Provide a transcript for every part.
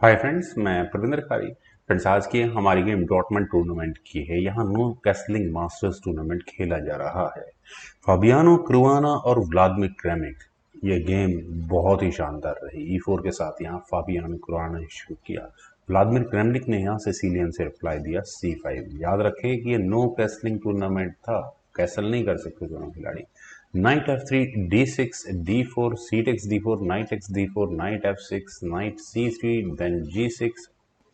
Hi friends, मैं प्रविंदर कारी। Friends, आज की हमारी गेम डॉटमन टूर्नामेंट की है। यहाँ नो कैसलिंग मास्टर्स टूर्नामेंट खेला जा रहा है। फाबियानो क्रुआना और व्लादिमीर क्रेमिक। ये गेम बहुत ही शानदार रही। E4 के साथ यहाँ फाबियानो क्रुआना ने शुरू किया। व्लादिमीर क्रेमनिक ने यहाँ सिसिलियन से रिप्लाई दिया C5। याद रखें कि ये नो कैसलिंग टूर्नामेंट था। कैसल नहीं कर सकते दोनों खिलाड़ी। Knight f3, d6, d4, c takes d4, knight takes d4, knight f6, knight c3, then g6।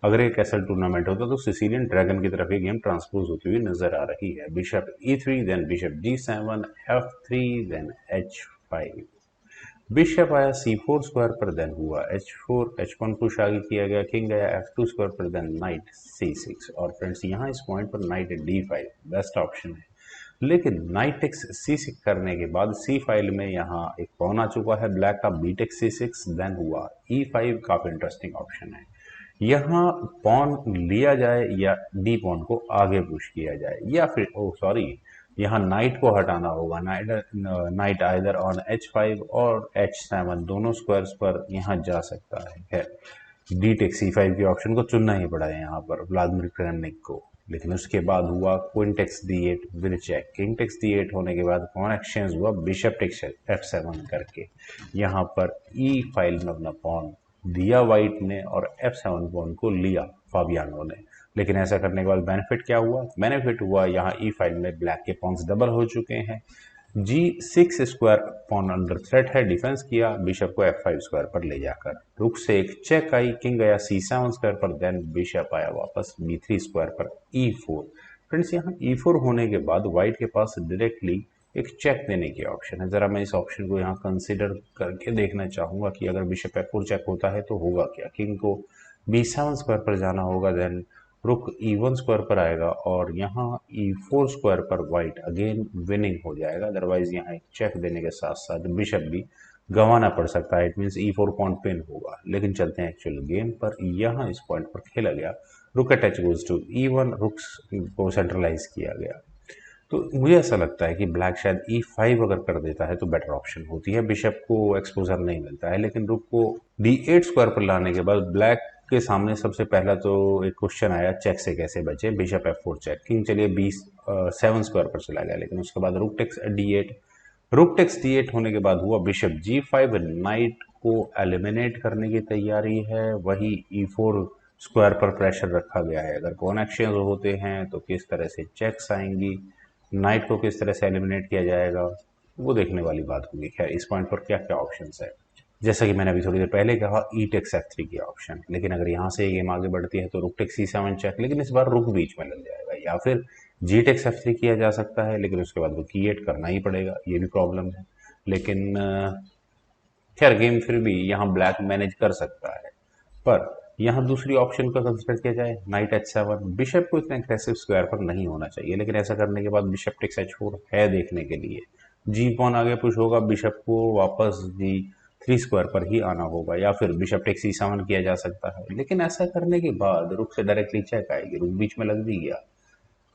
अगर ये कैसल टूर्नामेंट होता तो सिसिलियन ड्रैगन की तरफ ये गेम ट्रांसपोज होती हुई नजर आ रही है। Bishop e3, then bishop g7, f3, then h5। Bishop आया c4 स्क्वायर पर, देन हुआ h4, h1 पुश आगे किया गया, किंग गया f2 स्क्वायर पर, देन नाइट c6। और फ्रेंड्स, यहाँ इस पॉइंट पर नाइट d5 बेस्ट ऑप्शन है। लेकिन नाइट टेक्स c6 करने के बाद सी फाइल में यहाँ एक पॉन आ चुका है ब्लैक का, बी टेक्स c6, देन हुआ e5। काफी इंटरेस्टिंग ऑप्शन है। यहाँ पॉन लिया जाए या डी पॉन को आगे पुश किया जाए, या फिर ओ सॉरी, यहाँ नाइट को हटाना होगा। नाइट आइदर ऑन h5 और h7 दोनों स्क्वायर्स पर यहाँ जा सकता है। खैर, डी टेक c5 के ऑप्शन को चुनना ही पड़ा है यहाँ पर व्लादिमीर क्रेमनिक को। लेकिन उसके बाद हुआ queen takes d8 with check. King takes d8 होने के बाद पॉन एक्सचेंज हुआ बिशप टेक्स f7 करके। यहाँ पर ई फाइल में अपना पॉन दिया वाइट ने और f7 पॉन को लिया फाबियानो ने। लेकिन ऐसा करने के बाद बेनिफिट क्या हुआ? बेनिफिट हुआ यहाँ ई फाइल में ब्लैक के पॉन्स डबल हो चुके हैं। g6 square pawn under threat है, डिफेंस किया बिशप को f5 स्क्वायर पर ले जाकर। रुक से एक चेक आई, किंग गया c7 स्क्वायर पर, देन बिशप आया वापस b3 स्क्वायर पर e4। फ्रेंड्स, यहाँ e4 होने के बाद व्हाइट के पास डायरेक्टली एक चेक देने की ऑप्शन है। जरा मैं इस ऑप्शन को यहाँ कंसिडर करके देखना चाहूंगा कि अगर बिशप f4 चेक होता है तो होगा क्या। किंग को b7 स्क्वायर पर जाना होगा, देन रुक e1 स्क्वायर पर आएगा और यहाँ e4 स्क्वायर पर व्हाइट अगेन विनिंग हो जाएगा। अदरवाइज यहाँ एक चेक देने के साथ साथ बिशप भी गंवाना पड़ सकता है। It means e4 point pin होगा। लेकिन चलते हैं एक्चुअल गेम पर। यहाँ इस पॉइंट पर खेला गया रुक अटैच गोज टू e1, रुक्स को सेंट्रलाइज किया गया। तो मुझे ऐसा लगता है कि ब्लैक शायद e5 अगर कर देता है तो बेटर ऑप्शन होती है। बिशप को एक्सपोजर नहीं मिलता है, लेकिन रुक को d8 स्क्वायर पर लाने के बाद ब्लैक के सामने सबसे पहला तो एक क्वेश्चन आया, चेक से कैसे बचे। बिशप f4 चेक, किंग चलिए b7 स्क्वायर पर चला गया। लेकिन उसके बाद rook takes d8, rook takes d8 होने के बाद हुआ बिशप g5। नाइट को एलिमिनेट करने की तैयारी है। वही e4 स्क्वायर पर प्रेशर रखा गया है। अगर कौन एक्सचेंज होते हैं तो किस तरह से चेक्स आएंगी, नाइट को किस तरह से एलिमिनेट किया जाएगा, वो देखने वाली बात होगी। खैर, इस पॉइंट पर क्या क्या ऑप्शन है, जैसा कि मैंने अभी थोड़ी देर पहले कहा, ई टेक्स f3 की ऑप्शन। लेकिन अगर यहाँ से गेम आगे बढ़ती है तो रुक टेक्स c7 चेक, लेकिन इस बार रुक बीच में लग जाएगा। या फिर जी टेक्स f3 किया जा सकता है, लेकिन उसके बाद रुक e8 करना ही पड़ेगा, ये भी प्रॉब्लम है। लेकिन खैर, गेम फिर भी यहाँ ब्लैक मैनेज कर सकता है। पर यहाँ दूसरी ऑप्शन का कंसिडर किया जाए, नाइट h7। बिशप को इतना एग्रेसिव स्क्वायर पर नहीं होना चाहिए, लेकिन ऐसा करने के बाद बिशप टेक्स h4 है देखने के लिए। जी पॉन आगे पुश होगा, बिशप को वापस g3 स्क्वायर पर ही आना होगा, या फिर बिशप टेक्स c7 किया जा सकता है। लेकिन ऐसा करने के बाद रुक से डायरेक्टली चेक आएगी, रुक बीच में लग भी गया,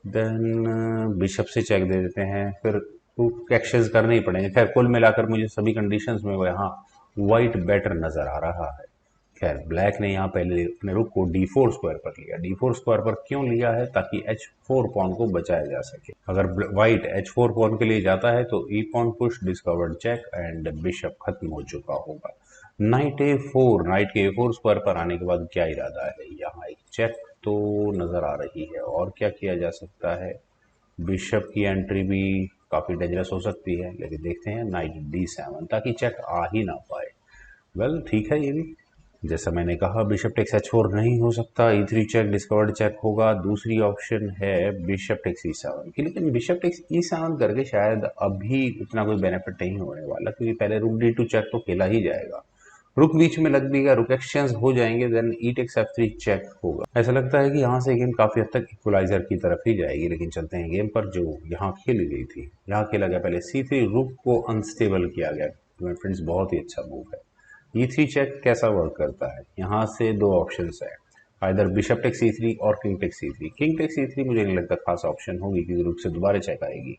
देन बिशप से चेक दे देते हैं, फिर रुक एक्सचेंज करने ही पड़ेंगे। खैर, कुल मिलाकर मुझे सभी कंडीशंस में वो यहाँ व्हाइट बेटर नजर आ रहा है। खैर, ब्लैक ने यहाँ पहले अपने रुक को d4 स्क्वायर पर लिया। d4 स्क्वायर पर क्यों लिया है? ताकि h4 पॉन को बचाया जा सके। अगर व्हाइट h4 पॉन के लिए जाता है तो e pawn push, discovered check and bishop खत्म हो चुका होगा। नाइट a4, नाइट के a4 स्क्वायर पर आने के बाद क्या इरादा है? यहाँ एक चेक तो नजर आ रही है, और क्या किया जा सकता है? बिशप की एंट्री भी काफी डेंजरस हो सकती है, लेकिन देखते हैं। नाइट d7 ताकि चेक आ ही ना पाए। वेल, ठीक है ये भी। जैसा मैंने कहा, बिशप टेक्स h4 नहीं हो सकता, e3 चेक, डिस्कवर्ड चेक होगा। दूसरी ऑप्शन है बिशप टेक्स e7 की, लेकिन बिशप टेक्स e7 करके शायद अभी उतना कोई बेनिफिट नहीं होने वाला, क्योंकि पहले रुक d2 चेक तो खेला ही जाएगा। रुक बीच में लग भी गया, रुक एक्सचेंज हो जाएंगे, देन ई टेक्स f3 चेक होगा। ऐसा लगता है कि यहाँ से गेम काफी हद तक इक्वलाइजर की तरफ ही जाएगी। लेकिन चलते हैं गेम पर जो यहाँ खेली गई थी। यहाँ खेला गया पहले c3, रुक को अनस्टेबल किया गया। तो फ्रेंड्स, बहुत ही अच्छा मूव है। e3 चेक कैसा वर्क करता है? यहाँ से दो ऑप्शन है, आइदर बिशप टेक्स e3 और king takes e3। King takes e3 मुझे नहीं लगता खास ऑप्शन होगी, क्योंकि रुक से दोबारा चेक आएगी।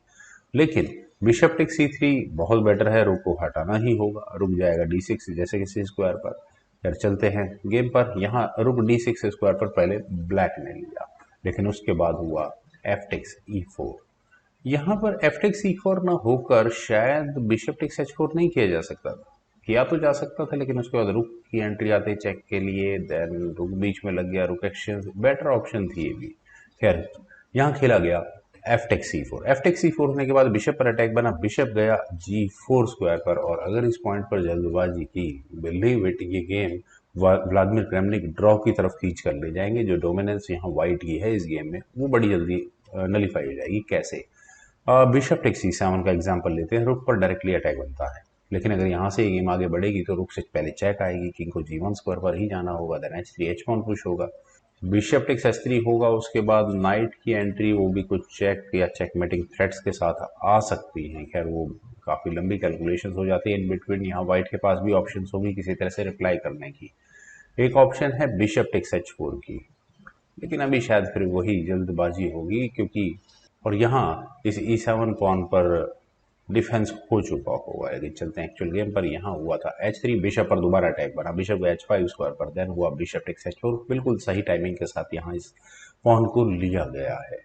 लेकिन बिशप टेक्स c3 बहुत बेटर है, रुक को हटाना ही होगा। रुक जाएगा d6 जैसे कि सी स्क्वायर पर, यार चलते हैं गेम पर। यहाँ रुक D6 स्क्वायर पर पहले ब्लैक ने लिया, लेकिन उसके बाद हुआ F टेक्स E4। यहाँ पर F टेक्स E4 ना होकर शायद बिशप टेक्स H4 नहीं किया जा सकता था। किया तो जा सकता था, लेकिन उसके बाद रुक की एंट्री आती चेक के लिए, देन रुक बीच में लग गया, रुक एक्सचेंज बेटर ऑप्शन थी ये भी। खैर यहाँ खेला गया F tech C4। F tech C4 होने के बाद बिशप पर अटैक बना, बिशप गया G4 स्क्वायर पर। और अगर इस पॉइंट पर जल्दबाजी की, बिलीव इट, ये गेम व्लादिमीर क्रेमनिक ड्रॉ की तरफ खींच कर ले जाएंगे। जो डोमिनेंस यहाँ व्हाइट की है इस गेम में, वो बड़ी जल्दी नलीफाई हो जाएगी। कैसे? बिशप टेक C7 का एग्जांपल लेते हैं। रुक पर डायरेक्टली अटैक बनता है, लेकिन अगर यहाँ से गेम आगे बढ़ेगी तो रुक से पहले चेक आएगी, किंग को G1 स्क्वायर पर ही जाना होगा, then H3 H pawn push होगा, बिशप टेक्स H3 होगा, उसके बाद नाइट की एंट्री, वो भी कुछ चेक या चेकमेटिंग थ्रेट्स के साथ आ सकती हैं। खैर वो काफ़ी लंबी कैलकुलेशंस हो जाती है इन बिटवीन। यहाँ व्हाइट के पास भी ऑप्शंस होगी किसी तरह से रिप्लाई करने की। एक ऑप्शन है बिशप टेक्स H4 की, लेकिन अभी शायद फिर वही जल्दबाजी होगी, क्योंकि और यहाँ इस E7 पॉन पर डिफेंस हो चुका होगा। यदि चलते हैं एक्चुअल गेम पर, यहाँ हुआ था H3, बिशप पर दोबारा अटैक बना, बिशप गया H5 स्क्वायर पर, देन हुआ बिशप टेक्स H4। बिल्कुल सही टाइमिंग के साथ यहाँ इस पॉन को लिया गया है।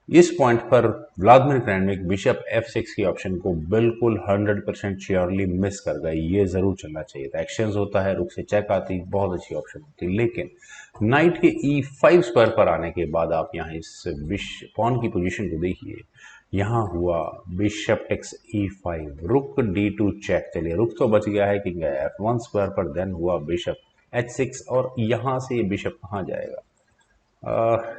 इस पॉइंट पर व्लादिमीर क्रेमनिक बिशप F6 की ऑप्शन को बिल्कुल 100% श्योरली मिस कर गए। ये जरूर चलना चाहिए था। एक्सचेंज होता है, रुक से चेक आती, बहुत अच्छी ऑप्शन होती, लेकिन नाइट के E5 स्क्वायर पर आने के बाद आप यहाँ इस पॉन की पोजीशन को देखिए। यहाँ हुआ बिशप टेक्स E5, रुक D2 चेक। चलिए रुक तो बच गया है, किंग F1 स्क्वायर पर, देन हुआ बिशप H6। और यहाँ से ये बिशप कहाँ जाएगा?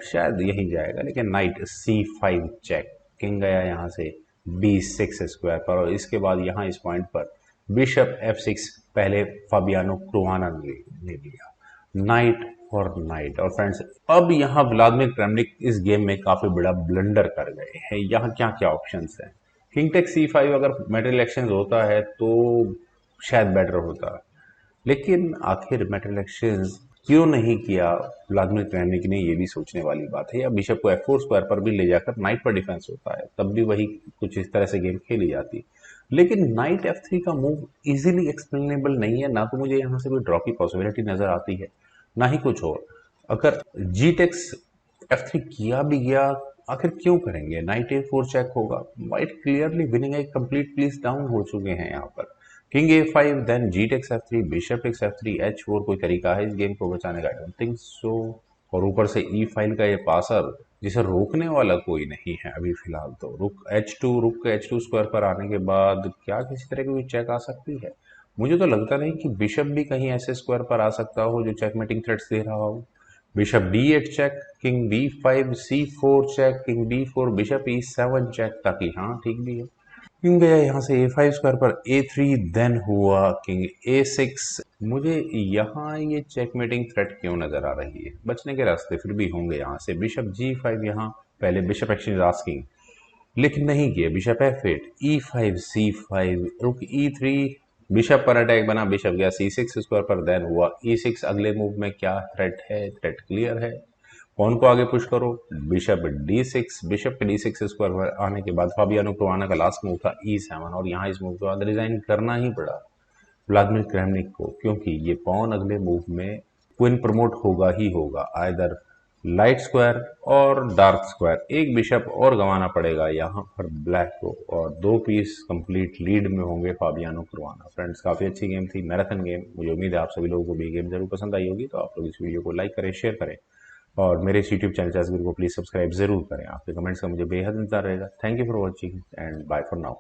शायद यहीं जाएगा, लेकिन नाइट C5 चेक, किंग गया यहाँ से B6 स्क्वायर पर। और इसके बाद यहाँ इस पॉइंट पर बिशप F6 पहले फाबियानो क्रुआना ने लिया, नाइट और नाइट। और फ्रेंड्स अब यहाँ व्लादिमीर क्रेमनिक इस गेम में काफी बड़ा ब्लंडर कर गए हैं। यहाँ क्या क्या ऑप्शंस हैं? किंग टेक C5 अगर मेटल एक्सचेंज होता है तो शायद बेटर होता, लेकिन आखिर मेटल एक्सचेंज क्यों नहीं किया व्लादिमीर क्रेमनिक ने, ये भी सोचने वाली बात है। या बिशप को F4 स्क्वायर पर भी ले जाकर नाइट पर डिफेंस होता है, तब भी वही कुछ इस तरह से गेम खेली जाती। लेकिन नाइट F3 का मूव इजीली एक्सप्लेनेबल नहीं है, ना तो मुझे यहाँ से कोई ड्रॉ की पॉसिबिलिटी नजर आती है, ना ही कुछ और। अगर जी टेक्स F3 किया भी गया, आखिर क्यों करेंगे? नाइट A4 चेक होगा, व्हाइट क्लियरली विनिंग है, कंप्लीट पीस डाउन हो चुके हैं यहाँ पर। King A5, then g takes F3, bishop takes F3, H4। कोई तरीका है इस गेम को बचाने का? I don't think so. और ऊपर से E5 का ये पासर, जिसे रोकने वाला कोई नहीं है अभी फिलहाल। तो रुक H2, रुक H2 स्क्वायर पर आने के बाद क्या किसी तरह की कोई चेक आ सकती है? मुझे तो लगता नहीं कि बिशप भी कहीं ऐसे स्क्वायर पर आ सकता हो जो चेकमेटिंग थ्रेट्स दे रहा हो। Bishop D8 check, king B5, C4 check, king B4, bishop E7 check, ताकि हाँ ठीक भी है। किंग गया यहाँ से A5 स्क्वायर पर, A3, देन हुआ किंग A6। मुझे यहाँ ये चेकमेटिंग थ्रेट क्यों नजर आ रही है? बचने के रास्ते फिर भी होंगे। यहाँ से बिशप G5, यहाँ पहले बिशप एक्सचेंज आस्किंग, लेकिन नहीं किया। बिशप F8, E5, C5, रुक E3, बिशप पर अटैक बना, बिशप गया C6 स्क्वायर पर, देन हुआ E6। अगले मूव में क्या थ्रेट है? थ्रेट क्लियर है, पॉन को आगे पुश करो, बिशप D6, बिशप के D6 स्क्वायर पर आने के बाद फाबियानो क्रुआना का लास्ट मूव था E7। और यहाँ इस मूव के बाद रिजाइन करना ही पड़ा व्लादिमीर क्रेमनिक को, क्योंकि ये पॉन अगले मूव में क्वीन प्रमोट होगा ही होगा, आइदर लाइट स्क्वायर और डार्क स्क्वायर। एक बिशप और गंवाना पड़ेगा यहाँ पर ब्लैक को, और 2 पीस कंप्लीट लीड में होंगे फाबियानो क्रुआना। फ्रेंड्स काफ़ी अच्छी गेम थी, मैराथन गेम। मुझे उम्मीद है आप सभी लोगों को भी गेम जरूर पसंद आई होगी। तो आप लोग इस वीडियो को लाइक करें, शेयर करें, और मेरे इस यूट्यूब चैनल चैस गुरु को प्लीज़ सब्सक्राइब जरूर करें। आपके कमेंट्स का मुझे बेहद इंतजार रहेगा। Thank you for watching and bye for now.